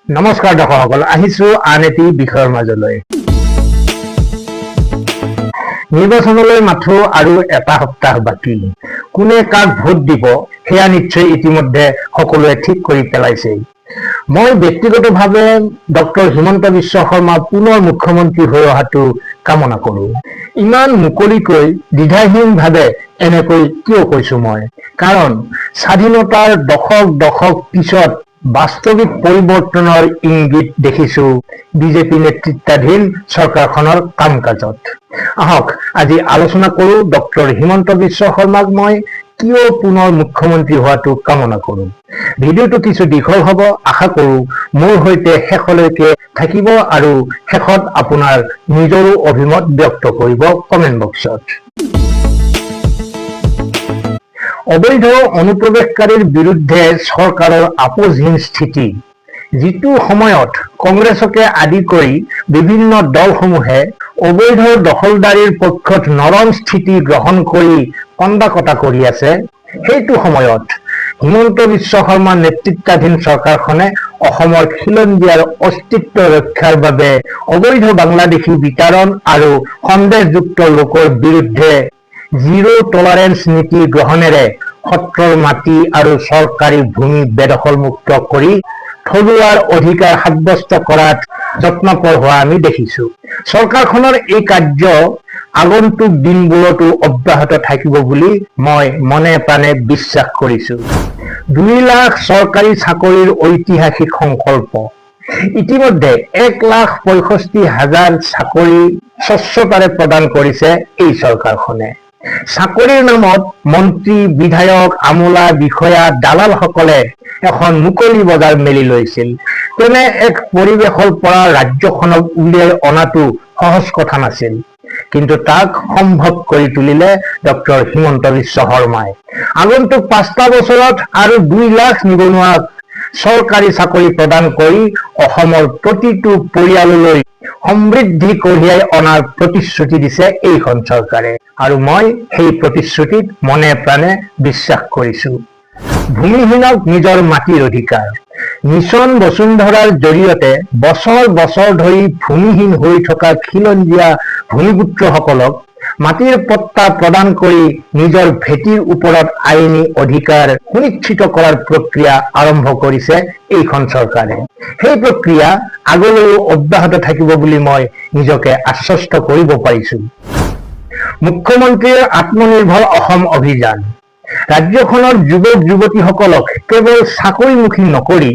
নমস্কাৰ দৰ্শকসকল, আহিছো আন এটি বিষয়ৰ মাজলৈ। নিৰ্বাচনলৈ মাথো আৰু এটা সপ্তাহ বাকী। কোনে কাক ভোট দিব সেয়া নিশ্চয় ইতিমধ্যে সকলোৱে ঠিক কৰি পেলাইছে। মই ব্যক্তিগতভাৱে ডক্টৰ হিমন্ত বিশ্ব শৰ্মা পুনৰ মুখ্যমন্ত্ৰী হৈ অহাটো কামনা কৰো। ইমান মুকলিকৈ দ্বিধাহীনভাৱে এনেকৈ কিয় কৈছো মই? কাৰণ স্বাধীনতাৰ দশক পিছত বাস্তৱিক পৰিৱৰ্তনৰ ইংগিত দেখিছো বিজেপি নেতৃত্বাধীন চৰকাৰখনৰ কাম কাজত। আহক আজি আলোচনা কৰো ডক্টৰ হিমন্ত বিশ্ব শৰ্মাক মই কিয় পুনৰ মুখ্যমন্ত্ৰী হোৱাটো কামনা কৰো। ভিডিঅ'টো কিছু দীঘল হ'ব, আশা কৰো মোৰ সৈতে শেষলৈকে থাকিব আৰু শেষত আপোনাৰ নিজৰো অভিমত ব্যক্ত কৰিব কমেণ্ট বক্সত। অবৈধ অনুপ্ৰৱেশকাৰীৰ বিৰুদ্ধে চৰকাৰৰ আপোচহীন স্থিতি, যিটো সময়ত কংগ্ৰেছকে আদি কৰি বিভিন্ন দলসমূহে অবৈধ দখলদাৰীৰ পক্ষত নৰম স্থিতি গ্ৰহণ কৰি কন্দা কটা কৰি আছে, সেইটো সময়ত হিমন্ত বিশ্ব শৰ্মা নেতৃত্বাধীন চৰকাৰখনে অসমৰ খিলঞ্জীয়াৰ অস্তিত্ব ৰক্ষাৰ বাবে অবৈধ বাংলাদেশী বিতৰণ আৰু সন্দেহযুক্ত লোকৰ বিৰুদ্ধে জিৰো টলাৰেন্স নীতি গ্ৰহণেৰে সত্ৰৰ মাটি আৰু চৰকাৰী ভূমি বেদখলমুক্ত কৰি থলুৱাৰ অধিকাৰ সাব্যস্ত কৰাত যত্নপৰ হোৱা আমি দেখিছো। চৰকাৰখনৰ এই কাৰ্য আগন্তুক দিনবোৰতো অব্যাহত থাকিব বুলি মই মনে প্ৰাণে বিশ্বাস কৰিছো। 2 লাখ চৰকাৰী চাকৰিৰ ঐতিহাসিক সংকল্প, ইতিমধ্যে 1,65,000 চাকৰি স্বচ্ছতাৰে প্ৰদান কৰিছে এই চৰকাৰখনে। চাকৰিৰ নামত মন্ত্ৰী, বিধায়ক, আমোলা, বিষয়া, দালালসকলে এখন মুকলি বজাৰ মেলি লৈছিল। তেনে এক পৰিৱেশৰ পৰা ৰাজ্যখনক উলিয়াই অনাটো সহজ কথা নাছিল, কিন্তু তাক সম্ভৱ কৰি তুলিলে ডক্টৰ হিমন্ত বিশ্ব শৰ্মাই। আগন্তুক 5টা বছৰত আৰু 2 লাখ নিবনুৱাক চৰকাৰী চাকৰি প্ৰদান কৰি অসমৰ প্ৰতিটো পৰিয়াললৈ সমৃদ্ধি কঢ়িয়াই অনাৰ প্ৰতিশ্ৰুতি দিছে এইখন চৰকাৰে, আৰু মই সেই প্ৰতিশ্ৰুতিত মনে প্ৰাণে বিশ্বাস কৰিছো। ভূমিহীনক নিজৰ মাটিৰ অধিকাৰ, মিছন বসুন্ধৰাৰ জৰিয়তে বছৰ বছৰ ধৰি ভূমিহীন হৈ থকা খিলঞ্জীয়া ভূমিপুত্ৰসকলক মাটিৰ পট্টা প্ৰদান কৰি নিজৰ ভেটিৰ ওপৰত আইনী অধিকাৰ সুনিশ্চিত কৰাৰ প্ৰক্ৰিয়া আৰম্ভ কৰিছে এইখন চৰকাৰে। সেই প্ৰক্ৰিয়া আগলৈও অব্যাহত থাকিব বুলি মই নিজকে আশ্বস্ত কৰিব পাৰিছো। মুখ্যমন্ত্ৰীৰ আত্মনিৰ্ভৰ অসম অভিযান ৰাজ্যখনৰ যুৱক যুৱতীসকলক কেৱল চাকৰিমুখী নকৰি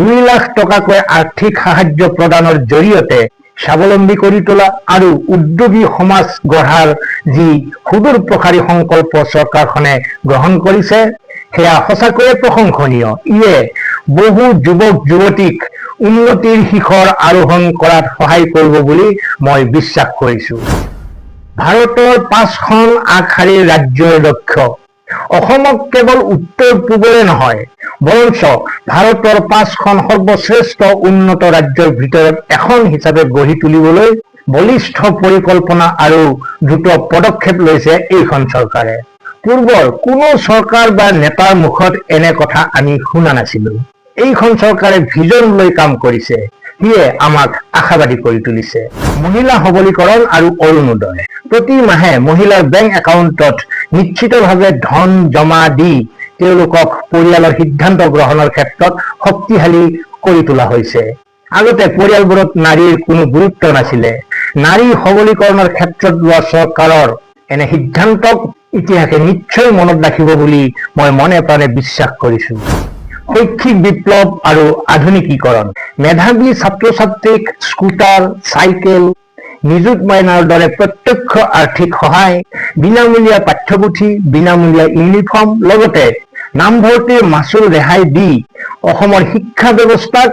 2 লাখ টকাকৈ আৰ্থিক সাহায্য প্ৰদানৰ জৰিয়তে স্বাৱলম্বী কৰি তোলা আৰু উদ্যোগী সমাজ গঢ়াৰ যি সুদূৰ প্ৰসাৰী সংকল্প চৰকাৰখনে গ্ৰহণ কৰিছে, সেয়া সঁচাকৈয়ে প্ৰশংসনীয়। ইয়ে বহু যুৱক যুৱতীক উন্নতিৰ শিখৰ আৰোহণ কৰাত সহায় কৰিব বুলি মই বিশ্বাস কৰিছো। ভাৰতৰ 5খন আগশাৰীৰ ৰাজ্যৰ লক্ষ্য অসমক কেৱল উত্তৰ পূবৰে নহয়, বৰঞ্চ ভাৰতৰ 5খন সৰ্বশ্ৰেষ্ঠ উন্নত ৰাজ্যৰ ভিতৰত এখন হিচাপে গঢ়ি তুলিবলৈ বলিষ্ঠ পৰিকল্পনা আৰু দ্ৰুত পদক্ষেপ লৈছে এইখন চৰকাৰে। পূৰ্বৰ কোনো চৰকাৰ বা নেতাৰ মুখত এনে কথা আমি শুনা নাছিলো। এইখন চৰকাৰে ভিজন লৈ কাম কৰিছে, সিয়ে আমাক আশাবাদী কৰি তুলিছে। মহিলা সবলীকৰণ আৰু অৰুণোদয়, প্ৰতি মাহে মহিলাৰ বেংক একাউণ্টত নিশ্চিতভাৱে ধন জমা দি তেওঁলোকক পৰিয়ালৰ সিদ্ধান্ত গ্ৰহণৰ ক্ষেত্ৰত শক্তিশালী কৰি তোলা হৈছে। আগতে পৰিয়ালবোৰত নাৰীৰ কোনো গুৰুত্ব নাছিলে। নাৰী সবলীকৰণৰ ক্ষেত্ৰত লোৱা চৰকাৰৰ এনে সিদ্ধান্তক ইতিহাসে নিশ্চয় মনত ৰাখিব বুলি মই মনে প্ৰাণে বিশ্বাস কৰিছো। শৈক্ষিক বিপ্লৱ আৰু আধুনিকীকৰণ, মেধাৱী ছাত্ৰ ছাত্ৰীক স্কুটাৰ, চাইকেল, নিযুত মাইনাৰ দৰে প্ৰত্যক্ষ আৰ্থিক সহায়, বিনামূলীয়া পাঠ্যপুথি, বিনামূলীয়া ইউনিফৰ্ম, লগতে নামভৰ্তিৰ মাচুল ৰেহাই দি অসমৰ শিক্ষা ব্যৱস্থাক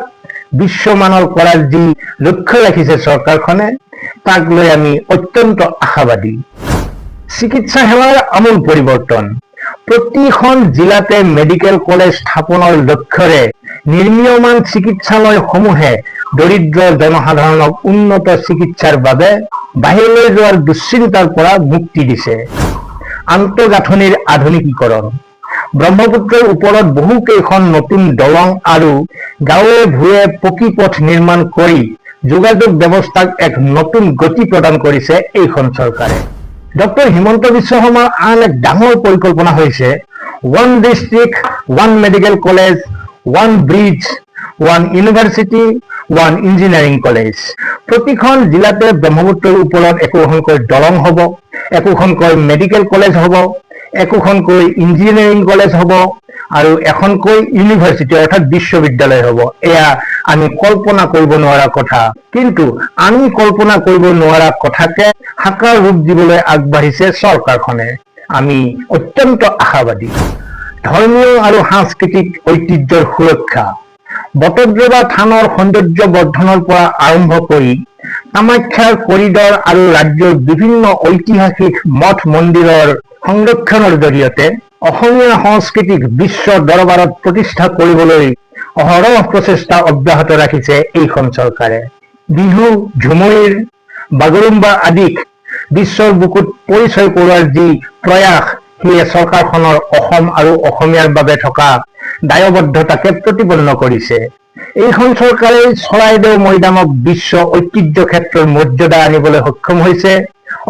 বিশ্বমানৰ কৰাৰ যি লক্ষ্য ৰাখিছে চৰকাৰখনে, তাক লৈ আমি অত্যন্ত আশাবাদী। চিকিৎসা সেৱাৰ আমূল পৰিৱৰ্তন, প্ৰতিখন জিলাতে মেডিকেল কলেজ স্থাপনৰ লক্ষ্যৰে নিৰ্মীয়মান চিকিৎসালয়সমূহে দৰিদ্ৰ জনসাধাৰণক উন্নত চিকিৎসাৰ বাবে বাহিৰলৈ যোৱাৰ দুশ্চিন্তাৰ পৰা মুক্তি দিছে। আন্তঃগাঁথনিৰ আধুনিকীকৰণ, ব্ৰহ্মপুত্ৰৰ ওপৰত বহুকেইখন নতুন দলং আৰু গাঁৱে ভূঞে পকী পথ নিৰ্মাণ কৰি যোগাযোগ ব্যৱস্থাক এক নতুন গতি প্ৰদান কৰিছে এইখন চৰকাৰে। ডক্টৰ হিমন্ত বিশ্ব শৰ্মাৰ আন এক ডাঙৰ পৰিকল্পনা হৈছে one district, one medical college, one bridge, one university, one engineering college. প্ৰতিখন জিলাতে ব্ৰহ্মপুত্ৰৰ ওপৰত একোখনকৈ দলং হ'ব, একোখনকৈ মেডিকেল কলেজ হ'ব, একোখনকৈ ইঞ্জিনিয়াৰিং কলেজ হ'ব আৰু এখনকৈ ইউনিভাৰ্চিটি অৰ্থাৎ বিশ্ববিদ্যালয় হ'ব। এয়া আমি কল্পনা কৰিব নোৱাৰা কথা, কিন্তু আমি কল্পনা কৰিব নোৱাৰা কথাকে সাকাৰ ৰূপ দিবলৈ আগবাঢ়িছে চৰকাৰখনে। আমি অত্যন্ত আশাবাদী। ধৰ্মীয় আৰু সাংস্কৃতিক ঐতিহ্যৰ সুৰক্ষা, বটদ্ৰৱা থানৰ সৌন্দৰ্য বৰ্ধনৰ পৰা আৰম্ভ কৰি কামাখ্যাৰ কৰিডৰ আৰু ৰাজ্যৰ বিভিন্ন ঐতিহাসিক মঠ মন্দিৰৰ সংৰক্ষণৰ জৰিয়তে অসমীয়া সংস্কৃতিক বিশ্ব দৰবাৰত প্ৰতিষ্ঠা কৰিবলৈ অহৰহ প্ৰচেষ্টা অব্যাহত ৰাখিছে এইখন চৰকাৰে। বিহু, ঝুমুৰ, বাগৰুম্বা আদিক বিশ্বৰ বুকুত পৰিচয় কৰোৱাৰ যি প্ৰয়াস, সিয়ে চৰকাৰখনৰ অসম আৰু অসমীয়াৰ বাবে থকা দায়বদ্ধতাকে প্ৰতিপন্ন কৰিছে। এইখন চৰকাৰে চৰাইদেউ মৈদামক বিশ্ব ঐতিহ্য ক্ষেত্ৰৰ মৰ্যাদা আনিবলৈ সক্ষম হৈছে।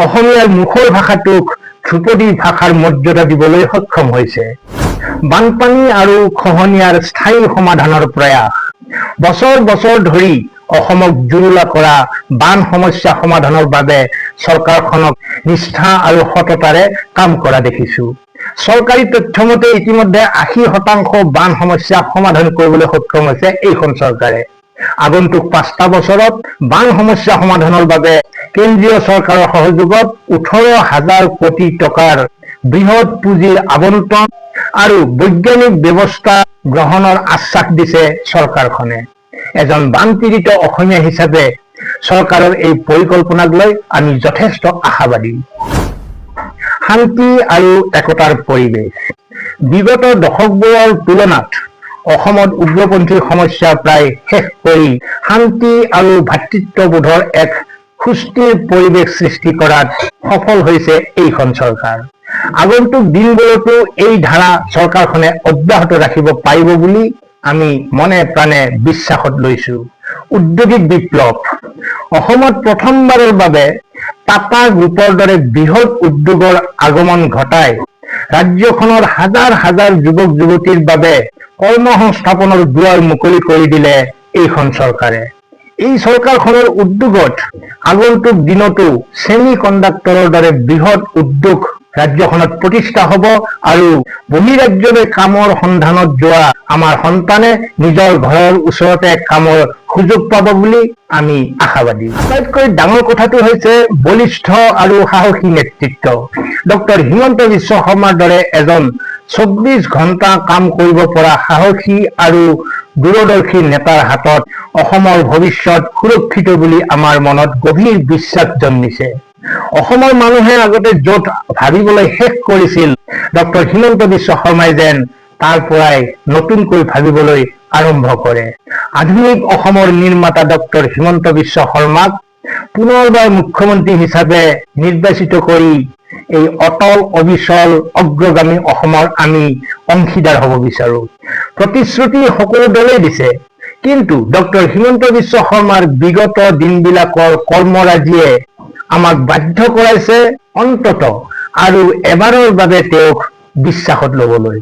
অসমীয়াৰ মুখৰ ভাষাটোক ধ্ৰুপদী ভাষাৰ মৰ্যাদা দিবলৈ সক্ষম হৈছে। বানপানী আৰু খহনীয়াৰ স্থায়ী সমাধানৰ প্ৰয়াস, বছৰ বছৰ ধৰি অসমক জুৰুলা কৰা বান সমস্যা সমাধানৰ বাবে চৰকাৰখনক নিষ্ঠা আৰু সততাৰে কাম কৰা দেখিছো। চৰকাৰী তথ্য মতে ইতিমধ্যে 80% বান সমস্যা সমাধান কৰিবলৈ সক্ষম হৈছে এইখন চৰকাৰে। আগন্তুক 5টা বছৰত বান সমস্যা সমাধানৰ বাবে কেন্দ্ৰীয় চৰকাৰৰ সহযোগত 18,000 কোটি টকাৰ বৃহৎ পুঁজিৰ আবণ্টন আৰু বৈজ্ঞানিক ব্যৱস্থা গ্ৰহণৰ আশ্বাস দিছে চৰকাৰখনে। এজন বানপীড়িত অসমীয়া হিচাপে চৰকাৰৰ এই পৰিকল্পনাক লৈ আমি যথেষ্ট আশাবাদী। শান্তি আৰু একতাৰ পৰিৱেশ, বিগত দশকবোৰৰ তুলনাত অসমত উগ্ৰপন্থী সমস্যা প্ৰায় শেষ কৰি শান্তি আৰু ভাতৃত্ববোধৰ এক সুস্থিৰ পৰিৱেশ সৃষ্টি কৰাত সফল হৈছে এইখন চৰকাৰ। আগন্তুক দিনবোৰতো এই ধাৰা চৰকাৰখনে অব্যাহত ৰাখিব পাৰিব বুলি আমি মনে প্ৰাণে বিশ্বাসত লৈছো। উদ্যোগিক বিপ্লৱ, অসমত প্ৰথমবাৰৰ বাবে টাটা গ্ৰুপৰ দৰে বৃহৎ উদ্যোগৰ আগমন ঘটাই ৰাজ্যখনৰ হাজাৰ হাজাৰ যুৱক যুৱতীৰ বাবে কৰ্মসংস্থাপনৰ দুৱাৰ মুকলি কৰি দিলে এইখন চৰকাৰে। এই চৰকাৰখনৰ উদ্যোগত আগন্তুক দিনতো ছেমি কণ্ডাক্টৰৰ দৰে বৃহৎ উদ্যোগ ৰাজ্যখনত প্ৰতিষ্ঠা হ'ব আৰু বহিৰাজ্যলৈ কামৰ সন্ধানত যোৱা আমাৰ সন্তানে নিজৰ ঘৰৰ ওচৰতে কামৰ সুযোগ পাব বুলি আমি আশাবাদী। আটাইতকৈ ডাঙৰ কথাটো হৈছে বলিষ্ঠ আৰু সাহসী নেতৃত্ব। ডক্টৰ হিমন্ত বিশ্ব শৰ্মাৰ দৰে এজন 24 ঘণ্টা কাম কৰিব পৰা সাহসী আৰু দূৰদৰ্শী নেতাৰ হাতত অসমৰ ভৱিষ্যত সুৰক্ষিত বুলি আমাৰ মনত গভীৰ বিশ্বাস জন্মিছে। অসমৰ মানুহে আগতে য'ত ভাবিবলৈ শেষ কৰিছিল, ডক্টৰ হিমন্ত বিশ্ব শৰ্মাই যেন তাৰ পৰাই নতুনকৈ ভাবিবলৈ আৰম্ভ কৰে। আধুনিক অসমৰ নিৰ্মাতা ডক্টৰ হিমন্ত বিশ্ব শৰ্মাক পুনৰবাৰ মুখ্যমন্ত্ৰী হিচাপে নিৰ্বাচিত কৰি এই অটল অবিচল অগ্ৰগামী অসমৰ আমি অংশীদাৰ হ'ব বিচাৰো। প্ৰতিশ্ৰুতি সকলো দলেই দিছে, কিন্তু ডক্টৰ হিমন্ত বিশ্ব শৰ্মাৰ বিগত দিনবিলাকৰ কৰ্মৰাজিয়ে আমাক বাধ্য কৰাইছে অন্তত আৰু এবাৰৰ বাবে তেওঁক বিশ্বাসত ল'বলৈ।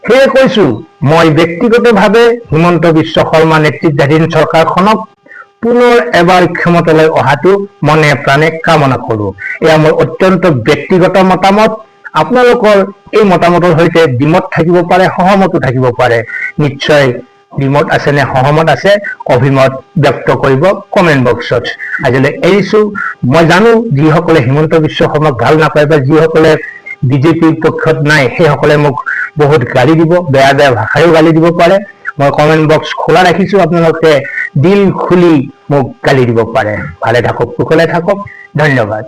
সেয়ে কৈছো, মই ব্যক্তিগতভাৱে হিমন্ত বিশ্ব শৰ্মা নেতৃত্বাধীন চৰকাৰখনক পুনৰ এবাৰ ক্ষমতালৈ অহাটো মনে প্ৰাণে কামনা কৰো। এয়া মোৰ অত্যন্ত ব্যক্তিগত মতামত। আপোনালোকৰ এই মতামতৰ সৈতে দ্বিমত থাকিব পাৰে, সহমতো থাকিব পাৰে। নিশ্চয় দ্বিমত আছে নে সহমত আছে, অভিমত ব্যক্ত কৰিব কমেণ্ট বক্সত। আজিলৈ এৰিছো। মই জানো যিসকলে হিমন্ত বিশ্ব শৰ্মাক ভাল নাপায় বা যিসকলে বিজেপিৰ পক্ষত নাই, সেইসকলে মোক বহুত গালি দিব, বেয়া বেয়া ভাষাৰেও গালি দিব পাৰে। মই কমেণ্ট বক্স খোলা ৰাখিছো, আপোনালোকে দিল খুলি মোক গালি দিব পাৰে। ভালে থাকক, কুশলে থাকক। ধন্যবাদ।